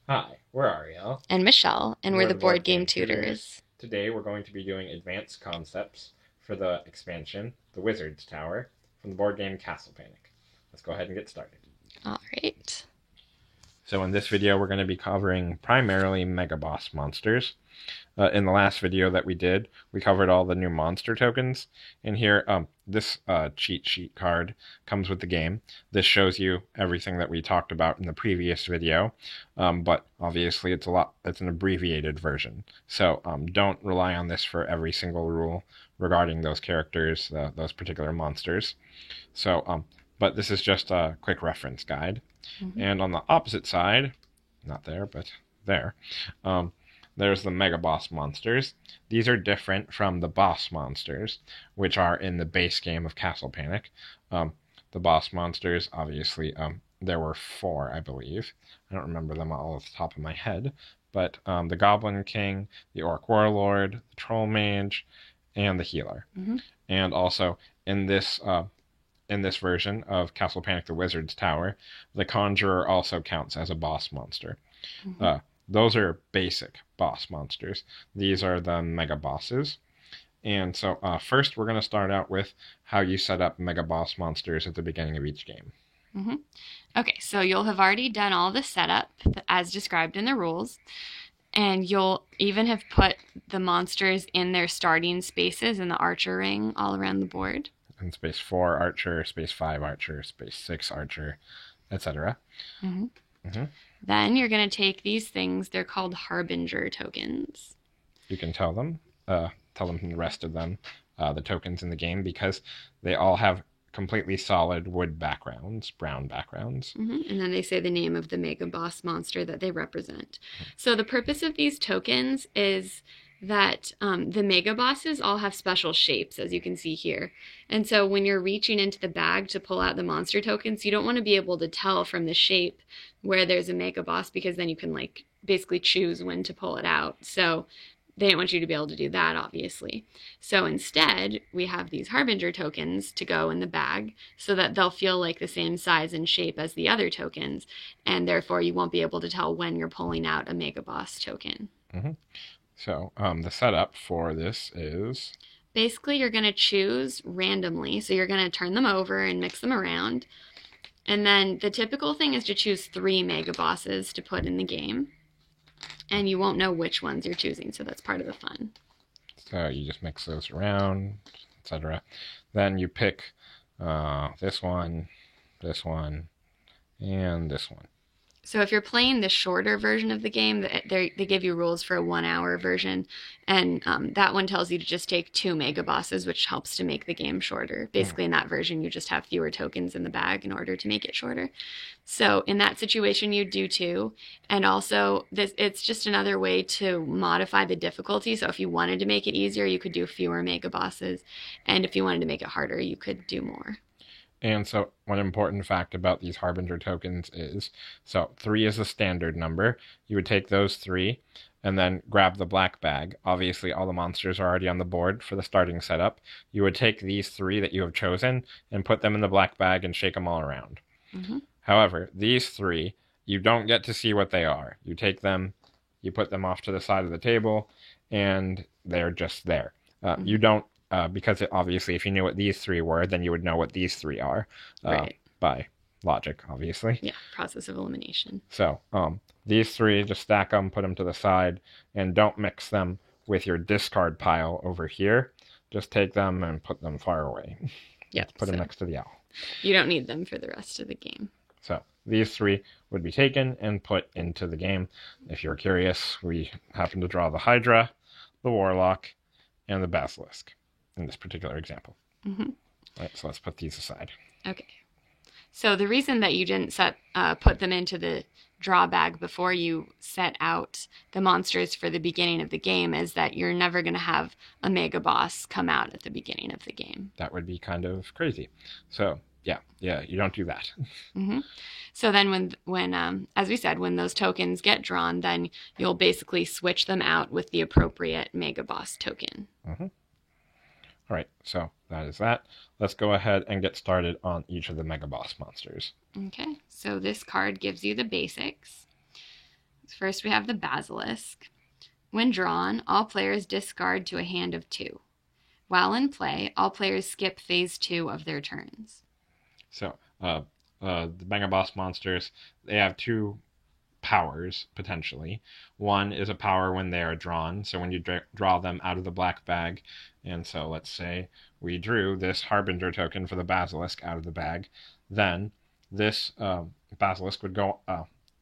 Hi, we're Ariel. And Michelle, and we're We're the the board Board game Game Tutors. tutors. Today we're going to be doing advanced concepts for the expansion, The Wizard's Tower, from the board game Castle Panic. Let's go ahead and get started. All right. So in this video we're going to be covering primarily Mega Boss monsters. In the last video that we did, we covered all the new monster tokens. And here, this cheat sheet card comes with the game. This shows you everything that we talked about in the previous video, but obviously it's an abbreviated version. So don't rely on this for every single rule regarding those characters, those particular monsters. So, but this is just a quick reference guide. Mm-hmm. And on the opposite side, not there, but there, there's the Mega Boss monsters. These are different from the boss monsters, which are in the base game of Castle Panic. The boss monsters, obviously, there were 4, I believe. I don't remember them all off the top of my head. But the Goblin King, the Orc Warlord, the Troll Mage, and the Healer. Mm-hmm. And also, in this version of Castle Panic the Wizard's Tower, the Conjurer also counts as a boss monster. Mm-hmm. Those are basic boss monsters. These are the mega bosses. And so first we're going to start out with how you set up mega boss monsters at the beginning of each game. Mm-hmm. Okay, so you'll have already done all the setup as described in the rules. And you'll even have put the monsters in their starting spaces in the archer ring all around the board. In space 4 archer, space 5 archer, space 6 archer, etc. Mm-hmm. Mm-hmm. Then you're going to take these things. They're called Harbinger tokens. You can tell them the rest of them, the tokens in the game, because they all have completely solid wood backgrounds, brown backgrounds. Mm-hmm. And then they say the name of the mega boss monster that they represent. Mm-hmm. So the purpose of these tokens is that the mega bosses all have special shapes, as you can see here. And so when you're reaching into the bag to pull out the monster tokens, you don't want to be able to tell from the shape where there's a mega boss, because then you can basically choose when to pull it out. So they didn't want you to be able to do that, obviously. So instead, we have these Harbinger tokens to go in the bag so that they'll feel like the same size and shape as the other tokens, and therefore you won't be able to tell when you're pulling out a mega boss token. Mm-hmm. So the setup for this is... Basically, you're going to choose randomly. So you're going to turn them over and mix them around. And then the typical thing is to choose 3 mega bosses to put in the game. And you won't know which ones you're choosing, so that's part of the fun. So you just mix those around, etc. Then you pick this one, and this one. So if you're playing the shorter version of the game, they give you rules for a 1-hour version, and that one tells you to just take 2 mega bosses, which helps to make the game shorter. Basically, in that version, you just have fewer tokens in the bag in order to make it shorter. So in that situation, you do 2, and also it's just another way to modify the difficulty. So if you wanted to make it easier, you could do fewer mega bosses, and if you wanted to make it harder, you could do more. And so one important fact about these Harbinger tokens is, so 3 is the standard number. You would take those 3 and then grab the black bag. Obviously, all the monsters are already on the board for the starting setup. You would take these 3 that you have chosen and put them in the black bag and shake them all around. Mm-hmm. However, these 3, you don't get to see what they are. You take them, you put them off to the side of the table, and they're just there. Mm-hmm. You don't because obviously if you knew what these 3 were, then you would know what these 3 are. Right. By logic, obviously. Yeah, process of elimination. So these 3, just stack them, put them to the side, and don't mix them with your discard pile over here. Just take them and put them far away. Yeah. Put them next to the owl. You don't need them for the rest of the game. So these 3 would be taken and put into the game. If you're curious, we happen to draw the Hydra, the Warlock, and the Basilisk in this particular example. Mm-hmm. All right, so let's put these aside. Okay. So the reason that you didn't put them into the draw bag before you set out the monsters for the beginning of the game is that you're never going to have a mega boss come out at the beginning of the game. That would be kind of crazy. So yeah, you don't do that. Mm-hmm. So then when as we said, when those tokens get drawn, then you'll basically switch them out with the appropriate mega boss token. Mm-hmm. All right, so that is that. Let's go ahead and get started on each of the Mega Boss monsters. Okay, so this card gives you the basics. First, we have the Basilisk. When drawn, all players discard to a hand of 2. While in play, all players skip phase 2 of their turns. So, the Mega Boss monsters, they have 2 powers, potentially. One is a power when they are drawn, so when you draw them out of the black bag. And so let's say we drew this Harbinger token for the Basilisk out of the bag. Then this Basilisk would go,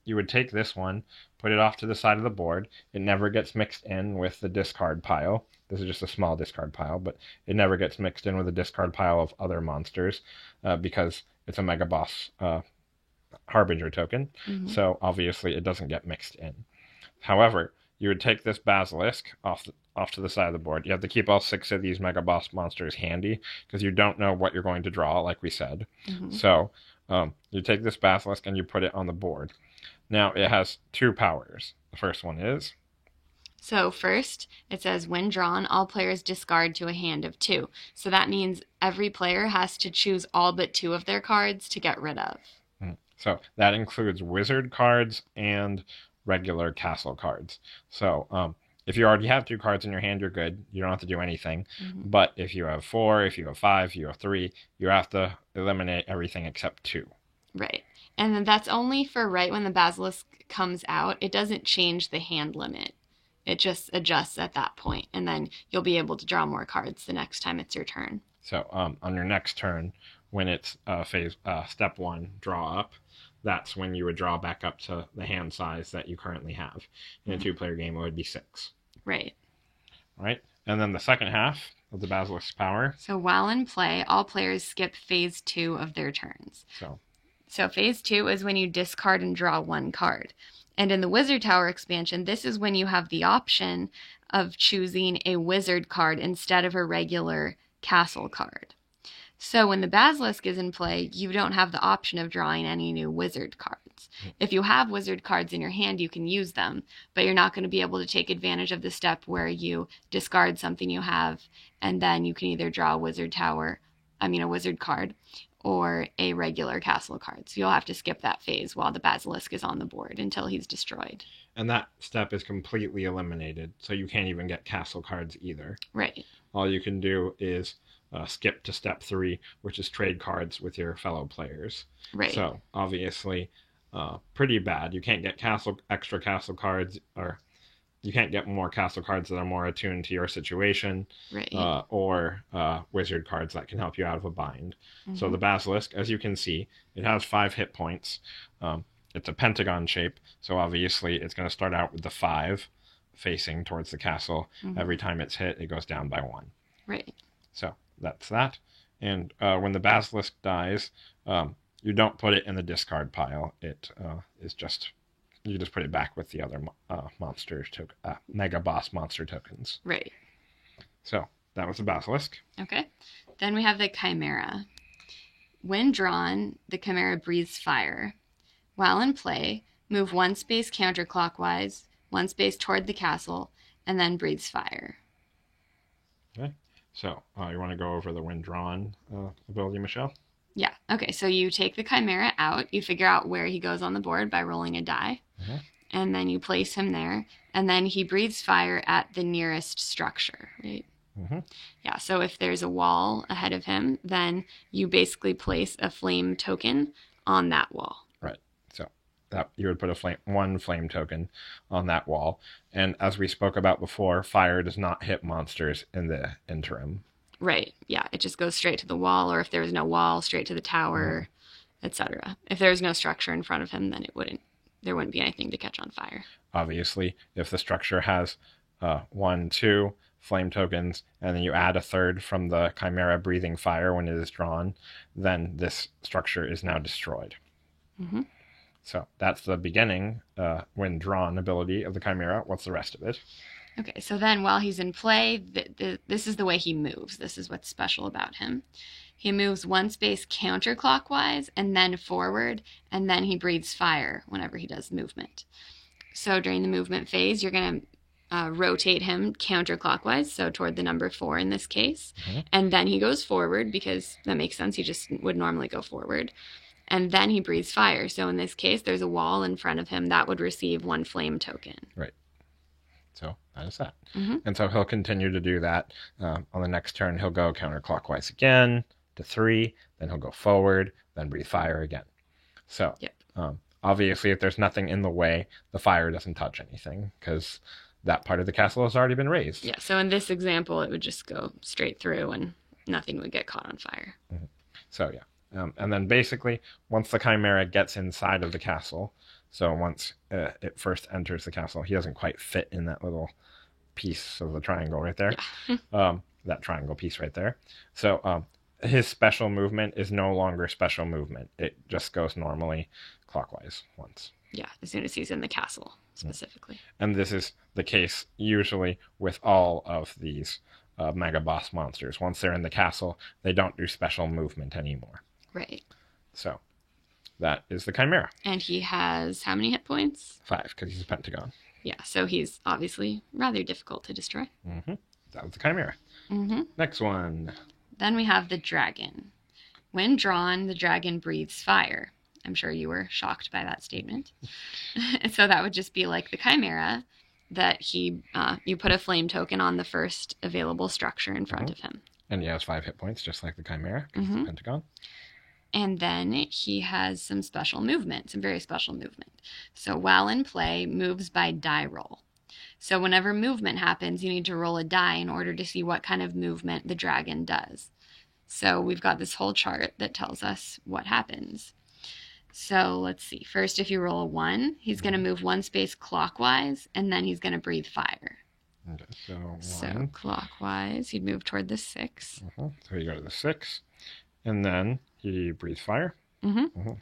you would take this one, put it off to the side of the board. It never gets mixed in with the discard pile. This is just a small discard pile, but it never gets mixed in with the discard pile of other monsters because it's a Mega Boss Harbinger token, so obviously it doesn't get mixed in. However, you would take this Basilisk off to the side of the board. You have to keep all 6 of these Mega Boss monsters handy because you don't know what you're going to draw, like we said. So you take this Basilisk and you put it on the board. Now it has 2 powers. The first one is... So first, it says, when drawn, all players discard to a hand of 2. So that means every player has to choose all but 2 of their cards to get rid of. So that includes wizard cards and regular castle cards. So if you already have 2 cards in your hand, you're good. You don't have to do anything. But if you have 4, if you have 5, if you have 3, you have to eliminate everything except 2. Right. And then that's only for right when the Basilisk comes out. It doesn't change the hand limit. It just adjusts at that point, and then you'll be able to draw more cards the next time it's your turn. So on your next turn, when it's step 1, draw up, that's when you would draw back up to the hand size that you currently have. In a 2-player game, it would be 6. Right. Right? And then the second half of the Basilisk's power. So while in play, all players skip phase 2 of their turns. So phase 2 is when you discard and draw 1 card. And in the Wizard Tower expansion, this is when you have the option of choosing a wizard card instead of a regular castle card. So when the Basilisk is in play, you don't have the option of drawing any new wizard cards. If you have wizard cards in your hand, you can use them, but you're not going to be able to take advantage of the step where you discard something you have, and then you can either draw a wizard card, or a regular castle card. So you'll have to skip that phase while the Basilisk is on the board until he's destroyed. And that step is completely eliminated, so you can't even get castle cards either. Right. All you can do is skip to step 3, which is trade cards with your fellow players. Right. So obviously, pretty bad. You can't get extra castle cards, or you can't get more castle cards that are more attuned to your situation, right. Or wizard cards that can help you out of a bind. So the Basilisk, as you can see, it has 5 hit points. It's a pentagon shape, so obviously it's going to start out with the 5 facing towards the castle. Every time it's hit, it goes down by 1. Right. So that's that. And when the Basilisk dies, you don't put it in the discard pile. It is just... You just put it back with the other Mega Boss monster tokens. Right. So that was the Basilisk. Okay. Then we have the Chimera. When drawn, the Chimera breathes fire. While in play, move 1 space counterclockwise, 1 space toward the castle, and then breathes fire. Okay. So you want to go over the when drawn ability, Michelle? Yeah. Okay. So you take the Chimera out. You figure out where he goes on the board by rolling a die. And then you place him there. And then he breathes fire at the nearest structure, right? Yeah. So if there's a wall ahead of him, then you basically place a flame token on that wall. Right. So that you would put one flame token on that wall. And as we spoke about before, fire does not hit monsters in the interim. Right. Yeah. It just goes straight to the wall, or if there was no wall, straight to the tower, etc. If there's no structure in front of him, then there wouldn't be anything to catch on fire. Obviously, if the structure has 1, 2 flame tokens, and then you add a 3rd from the Chimera breathing fire when it is drawn, then this structure is now destroyed. So that's the beginning, when drawn ability of the Chimera. What's the rest of it? Okay, so then while he's in play, this is the way he moves. This is what's special about him. He moves 1 space counterclockwise and then forward, and then he breathes fire whenever he does movement. So during the movement phase, you're going to rotate him counterclockwise, so toward the number 4 in this case. And then he goes forward, because that makes sense. He just would normally go forward. and then he breathes fire. So in this case, there's a wall in front of him that would receive 1 flame token. Right. So that is that. Mm-hmm. And so he'll continue to do that. On the next turn, he'll go counterclockwise again to 3. Then he'll go forward, then breathe fire again. So Yep. Obviously, if there's nothing in the way, the fire doesn't touch anything because that part of the castle has already been raised. Yeah, so in this example, it would just go straight through and nothing would get caught on fire. Mm-hmm. So, yeah. And then basically, once the Chimera gets inside of the castle, so once it first enters the castle, he doesn't quite fit in that little piece of the triangle right there. Yeah. That triangle piece right there. So his special movement is no longer special movement. It just goes normally clockwise once. Yeah, as soon as he's in the castle, specifically. And this is the case usually with all of these Mega Boss monsters. Once they're in the castle, they don't do special movement anymore. Right. So that is the Chimera. And he has how many hit points? 5, because he's a pentagon. Yeah, so he's obviously rather difficult to destroy. Mm-hmm. That was the Chimera. Mm-hmm. Next one. Then we have the dragon. When drawn, the dragon breathes fire. I'm sure you were shocked by that statement. So that would just be like the Chimera, that you put a flame token on the first available structure in front of him. And he has 5 hit points, just like the Chimera, because it's a pentagon. And then he has some special movement, some very special movement. So while in play, moves by die roll. So whenever movement happens, you need to roll a die in order to see what kind of movement the dragon does. So we've got this whole chart that tells us what happens. So let's see. First, if you roll a 1, he's going to move 1 space clockwise, and then he's going to breathe fire. Okay, so 1. So clockwise, he'd move toward the 6. So you go to the 6, and then he breathes fire.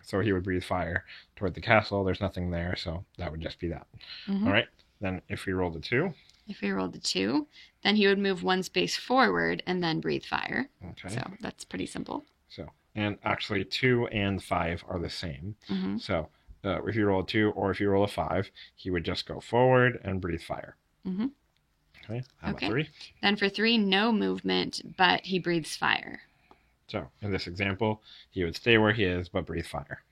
So he would breathe fire toward the castle. There's nothing there, so that would just be that. All right. Then if we rolled a 2. If he rolled a 2, then he would move 1 space forward and then breathe fire. Okay. So that's pretty simple. So, and actually 2 and 5 are the same. So if you roll a 2 or if you roll a 5, he would just go forward and breathe fire. Okay. How about 3? Then for 3, no movement, but he breathes fire. So in this example, he would stay where he is, but breathe fire.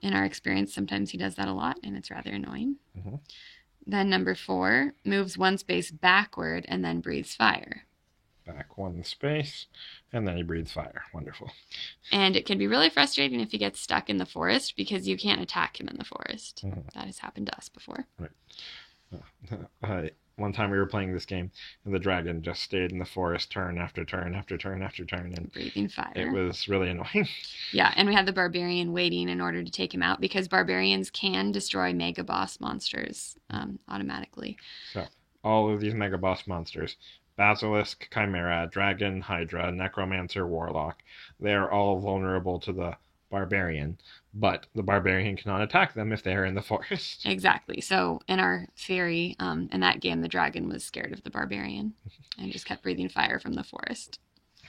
In our experience, sometimes he does that a lot, and it's rather annoying. Then number 4, moves 1 space backward and then breathes fire. Back 1 space, and then he breathes fire. Wonderful. And it can be really frustrating if he gets stuck in the forest because you can't attack him in the forest. That has happened to us before. Right. One time we were playing this game, and the dragon just stayed in the forest turn after turn after turn after turn, and breathing fire. It was really annoying. Yeah, and we had the barbarian waiting in order to take him out because barbarians can destroy mega boss monsters automatically. So all of these mega boss monsters, Basilisk, Chimera, Dragon, Hydra, Necromancer, Warlock, they are all vulnerable to the barbarian, but the barbarian cannot attack them if they are in the forest. Exactly. So in our theory, in that game, the dragon was scared of the barbarian and just kept breathing fire from the forest.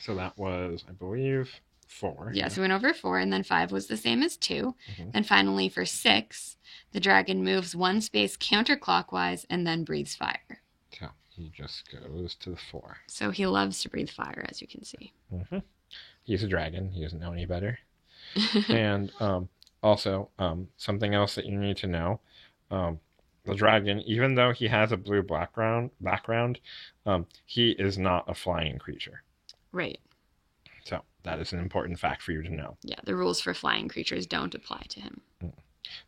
So that was, I believe, 4. Yeah, so we went over 4, and then 5 was the same as 2. And finally, for 6, the dragon moves 1 space counterclockwise and then breathes fire. So he just goes to the 4. So he loves to breathe fire, as you can see. He's a dragon. He doesn't know any better. And also, something else that you need to know, the dragon, even though he has a blue background, he is not a flying creature. Right. So that is an important fact for you to know. Yeah, the rules for flying creatures don't apply to him.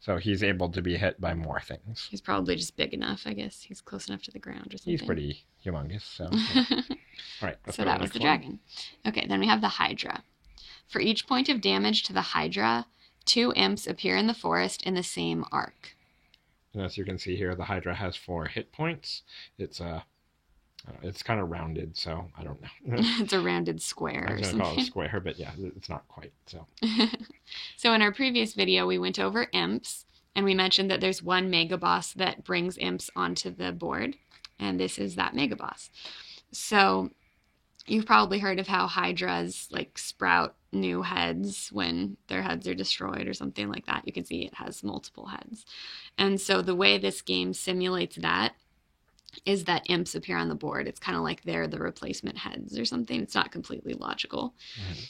So he's able to be hit by more things. He's probably just big enough, I guess. He's close enough to the ground or something. He's pretty humongous, so... Yeah. All right, so that was the dragon. Okay, then we have the Hydra. For each point of damage to the Hydra, 2 imps appear in the forest in the same arc. And as you can see here, the Hydra has 4 hit points. It's kind of rounded, so I don't know. It's a rounded square. I was going to call it a square, but yeah, it's not quite. So. So in our previous video, we went over imps, and we mentioned that there's one mega boss that brings imps onto the board, and this is that mega boss. So you've probably heard of how Hydras sprout new heads when their heads are destroyed or something like that. You can see it has multiple heads. And so the way this game simulates that is that imps appear on the board. It's kind of like they're the replacement heads or something. It's not completely logical.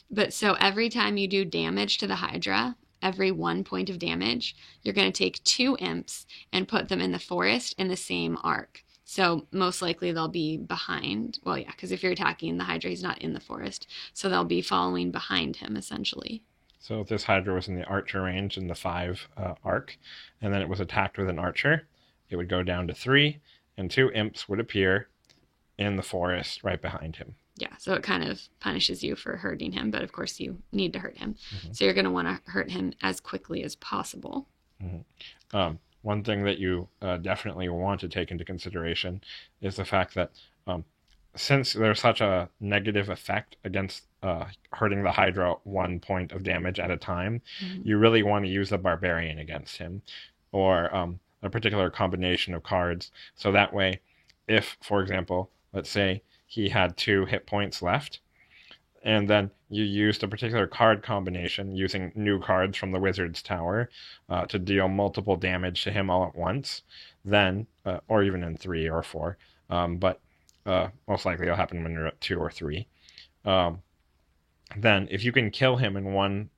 But so every time you do damage to the Hydra, every 1 point of damage, you're going to take 2 imps and put them in the forest in the same arc. So most likely they'll be behind. Well, yeah, because if you're attacking the Hydra, he's not in the forest. So they'll be following behind him, essentially. So if this Hydra was in the archer range in the 5 arc, and then it was attacked with an archer, it would go down to 3, and 2 imps would appear in the forest right behind him. Yeah, so it kind of punishes you for hurting him, but of course you need to hurt him. So you're going to want to hurt him as quickly as possible. One thing that you definitely want to take into consideration is the fact that since there's such a negative effect against hurting the Hydra 1 point of damage at a time, you really want to use the Barbarian against him, or a particular combination of cards. So that way, if, for example, let's say he had 2 hit points left, and then you used a particular card combination using new cards from the Wizard's Tower to deal multiple damage to him all at once, then, or even in 3 or 4, but most likely it'll happen when you're at 2 or 3, then if you can kill him in one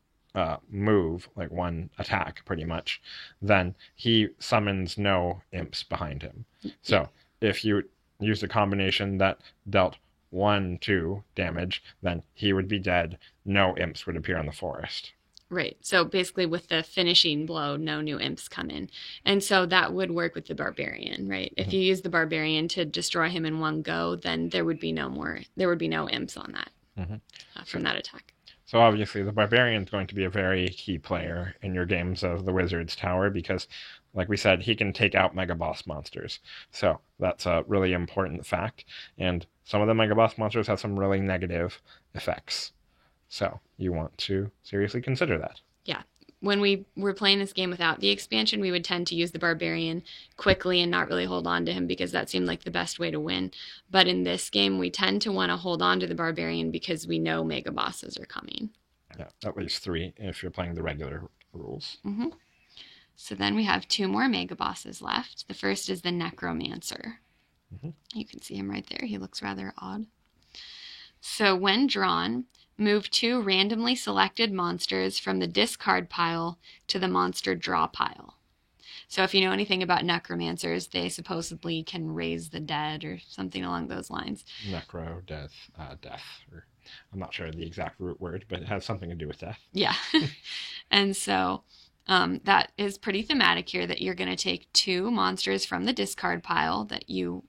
move, like one attack pretty much, then he summons no imps behind him. So if you used a combination that dealt 1-2 damage, then he would be dead. No imps would appear on the forest. Right. So basically with the finishing blow, no new imps come in. And so that would work with the Barbarian, right? If you use the Barbarian to destroy him in one go, then there would be no imps on that from that attack. So obviously the Barbarian is going to be a very key player in your games of the Wizard's Tower because, like we said, he can take out Mega Boss monsters. So that's a really important fact. And some of the Mega Boss monsters have some really negative effects. So you want to seriously consider that. Yeah. When we were playing this game without the expansion, we would tend to use the Barbarian quickly and not really hold on to him because that seemed like the best way to win. But in this game, we tend to want to hold on to the Barbarian because we know Mega Bosses are coming. Yeah, at least 3 if you're playing the regular rules. So then we have 2 more Mega Bosses left. The first is the Necromancer. You can see him right there. He looks rather odd. So when drawn, move 2 randomly selected monsters from the discard pile to the monster draw pile. So if you know anything about necromancers, they supposedly can raise the dead or something along those lines. Necro, death, or I'm not sure the exact root word, but it has something to do with death. Yeah. And so that is pretty thematic here, that you're going to take 2 monsters from the discard pile that you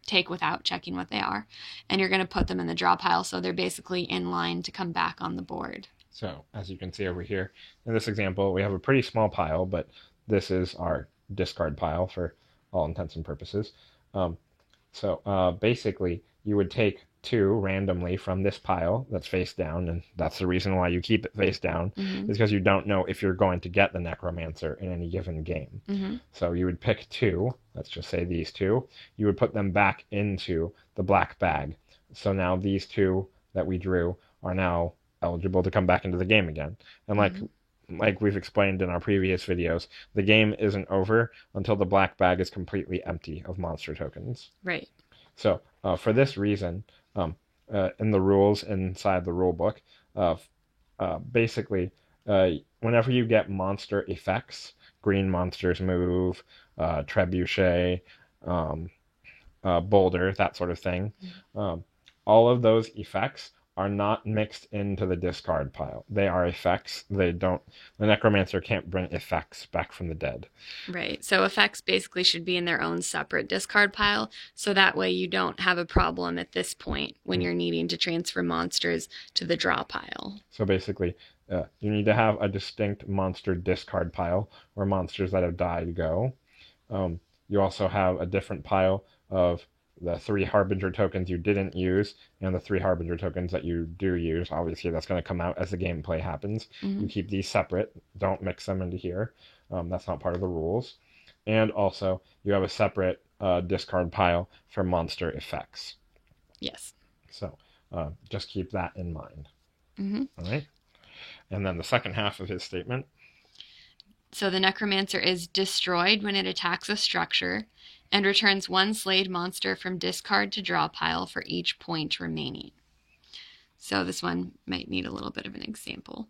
take without checking what they are, and you're going to put them in the draw pile, so they're basically in line to come back on the board. So as you can see over here, in this example, we have a pretty small pile, but this is our discard pile for all intents and purposes. So basically, you would take 2 randomly from this pile that's face down, and that's the reason why you keep it face down, is because you don't know if you're going to get the Necromancer in any given game. So you would pick 2, let's just say these 2, you would put them back into the black bag. So now these 2 that we drew are now eligible to come back into the game again. And like we've explained in our previous videos, the game isn't over until the black bag is completely empty of monster tokens. Right. So for this reason, in the rules inside the rule book, basically, whenever you get monster effects, green monsters move, trebuchet, boulder, that sort of thing, all of those effects are not mixed into the discard pile. They are effects. The Necromancer can't bring effects back from the dead. Right. So effects basically should be in their own separate discard pile, so that way you don't have a problem at this point when you're needing to transfer monsters to the draw pile. So basically, you need to have a distinct monster discard pile where monsters that have died go. You also have a different pile of the 3 Harbinger tokens you didn't use and the 3 Harbinger tokens that you do use. Obviously, that's going to come out as the gameplay happens. You keep these separate. Don't mix them into here. That's not part of the rules. And also, you have a separate discard pile for monster effects. Yes. So just keep that in mind. All right? And then the second half of his statement. So the Necromancer is destroyed when it attacks a structure, and returns one slayed monster from discard to draw pile for each point remaining. So this one might need a little bit of an example.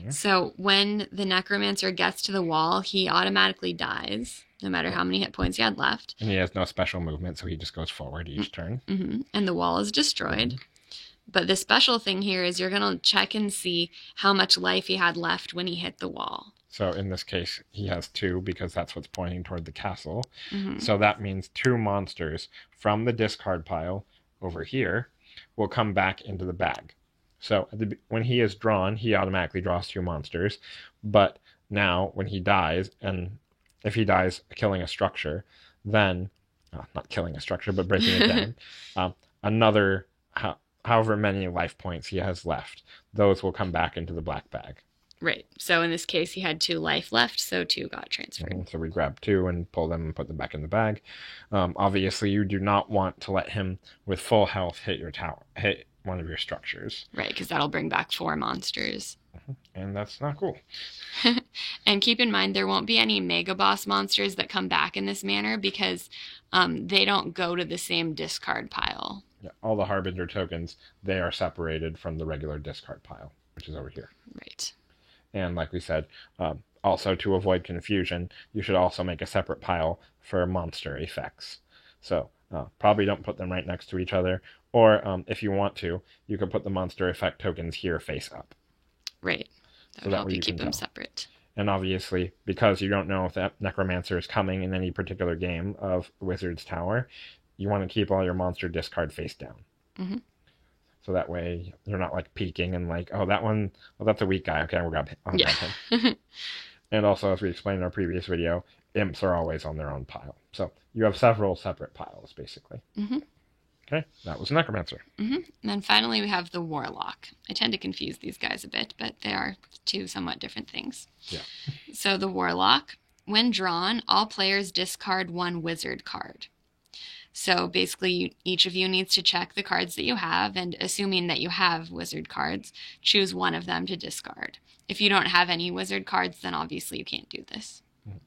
Yeah. So when the Necromancer gets to the wall, he automatically dies, no matter how many hit points he had left. And he has no special movement, so he just goes forward each turn. Mm-hmm. And the wall is destroyed. Mm-hmm. But the special thing here is you're going to check and see how much life he had left when he hit the wall. So in this case, he has 2 because that's what's pointing toward the castle. Mm-hmm. So that means 2 monsters from the discard pile over here will come back into the bag. So when he is drawn, he automatically draws 2 monsters. But now when he dies, and if he dies killing a structure, then, not killing a structure, but breaking it down, another, however many life points he has left, those will come back into the black bag. Right. So in this case, he had 2 life left, so 2 got transferred. Mm-hmm. So we grab 2 and pull them and put them back in the bag. Obviously, you do not want to let him with full health hit your tower, hit one of your structures. Right, because that'll bring back 4 monsters. Mm-hmm. And that's not cool. And keep in mind, there won't be any Mega Boss monsters that come back in this manner because they don't go to the same discard pile. Yeah, all the Harbinger tokens, they are separated from the regular discard pile, which is over here. Right. And like we said, also to avoid confusion, you should also make a separate pile for monster effects. So probably don't put them right next to each other. Or if you want to, you could put the monster effect tokens here face up. Right. That would help you keep them separate. And obviously, because you don't know if that Necromancer is coming in any particular game of Wizard's Tower, you want to keep all your monster discard face down. Mm-hmm. So that way you're not like peeking and like, oh, that one, well, that's a weak guy. Okay, I'll grab him. And also, as we explained in our previous video, imps are always on their own pile. So you have several separate piles, basically. Mm-hmm. Okay, that was Necromancer. Mm-hmm. And then finally we have the Warlock. I tend to confuse these guys a bit, but they are 2 somewhat different things. Yeah. So the Warlock, when drawn, all players discard 1 wizard card. So basically, each of you needs to check the cards that you have, and assuming that you have wizard cards, choose one of them to discard. If you don't have any wizard cards, then obviously you can't do this. Mm-hmm.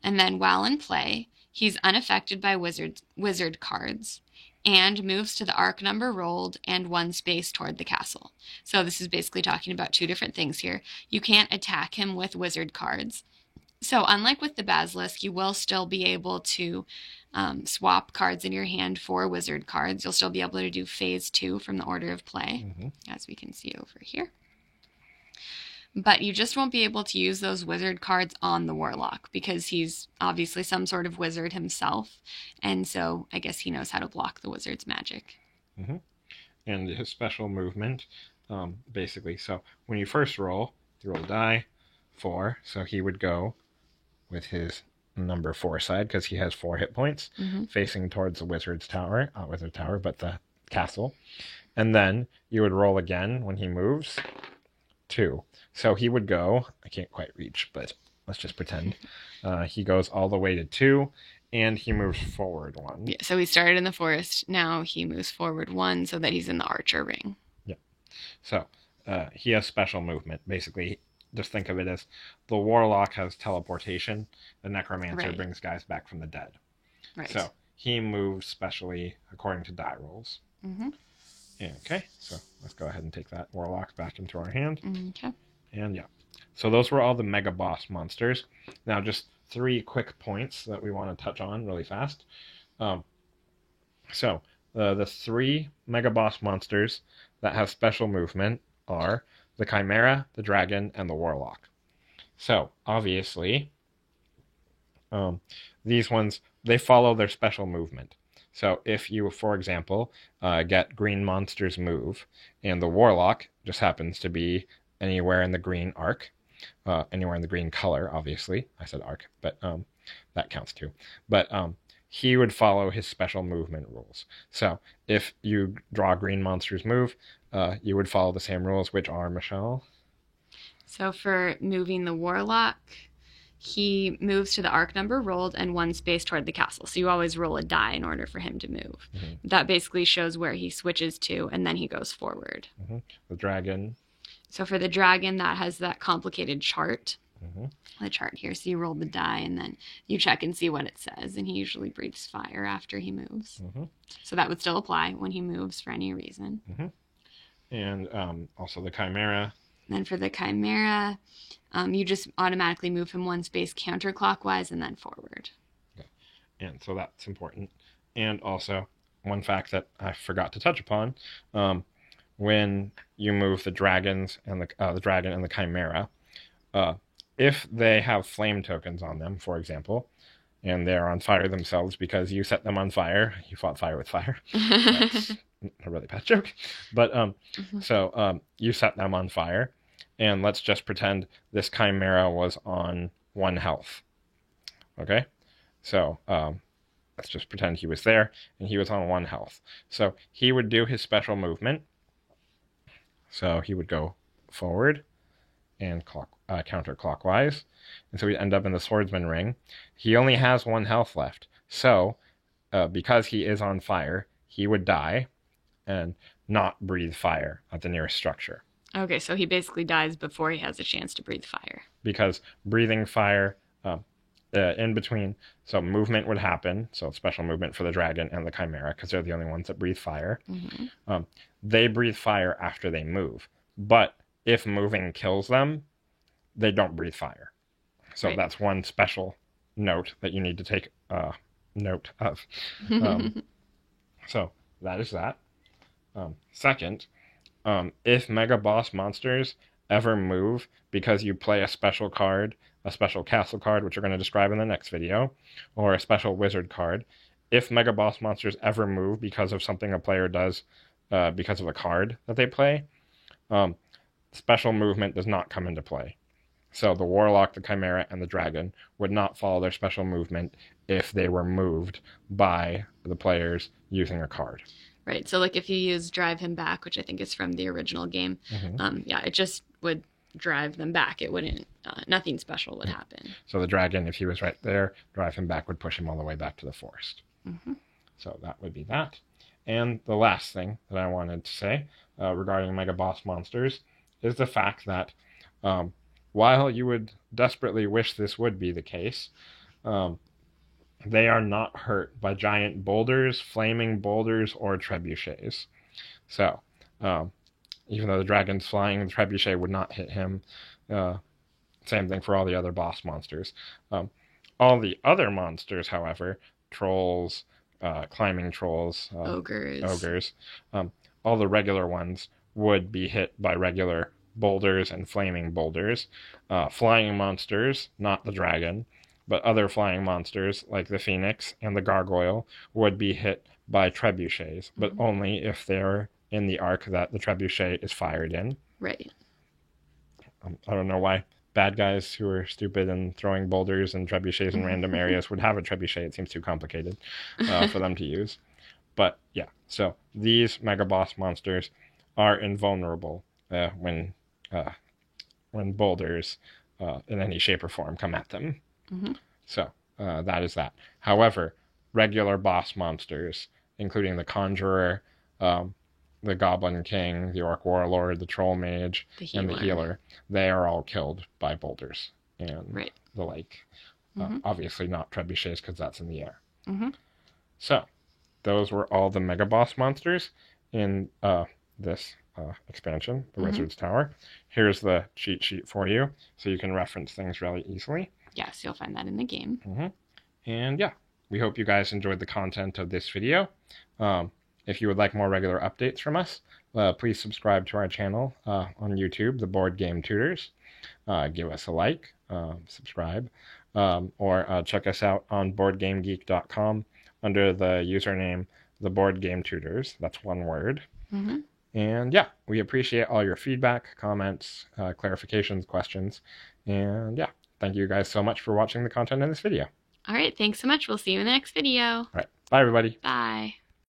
And then while in play, he's unaffected by wizard cards and moves to the arc number rolled and 1 space toward the castle. So this is basically talking about 2 different things here. You can't attack him with wizard cards. So unlike with the Basilisk, you will still be able to swap cards in your hand for wizard cards. You'll still be able to do phase 2 from the order of play, as we can see over here. But you just won't be able to use those wizard cards on the Warlock because he's obviously some sort of wizard himself. And so I guess he knows how to block the wizard's magic. Mm-hmm. And his special movement, basically, so when you first roll, you roll die, 4. So he would go with his number 4 side because he has 4 hit points facing towards the wizard's tower, not wizard tower, but the castle. And then you would roll again when he moves, 2. So he would go, I can't quite reach, but let's just pretend. He goes all the way to 2, and he moves forward 1. Yeah, so he started in the forest. Now he moves forward 1 so that he's in the archer ring. Yeah. So he has special movement. Basically, just think of it as the Warlock has teleportation. The Necromancer brings guys back from the dead. Right. So he moves specially according to die rolls. Mm-hmm. Okay, so let's go ahead and take that Warlock back into our hand. Okay. And yeah. So those were all the Mega Boss monsters. Now just 3 quick points that we want to touch on really fast. So the 3 Mega Boss monsters that have special movement are the Chimera, the Dragon, and the Warlock. So obviously, these ones, they follow their special movement. So if you, for example, get Green Monster's move, and the Warlock just happens to be anywhere in the green arc, anywhere in the green color, obviously. I said arc, but that counts too. But he would follow his special movement rules. So if you draw Green Monster's move, you would follow the same rules, which are, Michelle? So for moving the Warlock, he moves to the arc number rolled and 1 space toward the castle. So you always roll a die in order for him to move. Mm-hmm. That basically shows where he switches to, and then he goes forward. Mm-hmm. The Dragon. So for the Dragon, that has that complicated chart. the chart here. So you roll the die and then you check and see what it says. And he usually breathes fire after he moves. So that would still apply when he moves for any reason. And also the Chimera. And then for the Chimera, you just automatically move him one space counterclockwise and then forward. Okay. And so that's important. And also, one fact that I forgot to touch upon, when you move the dragons and the dragon and the Chimera, if they have flame tokens on them, for example, and they're on fire themselves because you set them on fire, you fought fire with fire. That's a really bad joke. But so you set them on fire, and let's just pretend this Chimera was on 1 health. Okay? So let's just pretend he was there, and he was on 1 health. So he would do his special movement. So he would go forward and counterclockwise. And so we end up in the swordsman ring. He only has 1 health left. So because he is on fire, he would die and not breathe fire at the nearest structure. Okay, so he basically dies before he has a chance to breathe fire. Because breathing fire in between, so movement would happen, so special movement for the dragon and the Chimera, because they're the only ones that breathe fire. They breathe fire after they move. But if moving kills them, they don't breathe fire. So that's one special note that you need to take note of. So that is that. Second, if Mega Boss monsters ever move because you play a special card, a special castle card, which we're going to describe in the next video, or a special wizard card, if Mega Boss monsters ever move because of something a player does because of a card that they play, special movement does not come into play. So the Warlock, the Chimera, and the Dragon would not follow their special movement if they were moved by the players using a card. Right, so like if you use Drive Him Back, which I think is from the original game, it just would drive them back. It wouldn't, nothing special would happen. So the dragon, if he was right there, Drive Him Back would push him all the way back to the forest. So that would be that. And the last thing that I wanted to say regarding Mega Boss monsters is the fact that while you would desperately wish this would be the case, they are not hurt by giant boulders, flaming boulders, or trebuchets. So, even though the dragon's flying, the trebuchet would not hit him. Same thing for all the other boss monsters. All the other monsters, however, trolls, climbing trolls, ogres, all the regular ones would be hit by regular boulders and flaming boulders. Flying monsters, not the dragon, but other flying monsters like the phoenix and the gargoyle would be hit by trebuchets, but only if they're in the arc that the trebuchet is fired in. Right. I don't know why bad guys who are stupid and throwing boulders and trebuchets in random areas would have a trebuchet. It seems too complicated for them to use. But yeah, so these Mega Boss monsters are invulnerable when boulders in any shape or form come at them. So that is that. However, regular boss monsters, including the Conjurer, the Goblin King, the Orc Warlord, the Troll Mage, and the Healer, they are all killed by boulders and the like. Obviously not trebuchets because that's in the air. So those were all the Mega Boss monsters in this expansion, the Wizard's Tower. Here's the cheat sheet for you, so you can reference things really easily. Yes, you'll find that in the game. And yeah, we hope you guys enjoyed the content of this video. If you would like more regular updates from us, please subscribe to our channel on YouTube, The Board Game Tutors. Give us a like, subscribe, or check us out on BoardGameGeek.com under the username The Board Game Tutors. That's one word. And yeah, we appreciate all your feedback, comments, clarifications, questions. And yeah, thank you guys so much for watching the content in this video. All right, thanks so much. We'll see you in the next video. All right, bye everybody. Bye.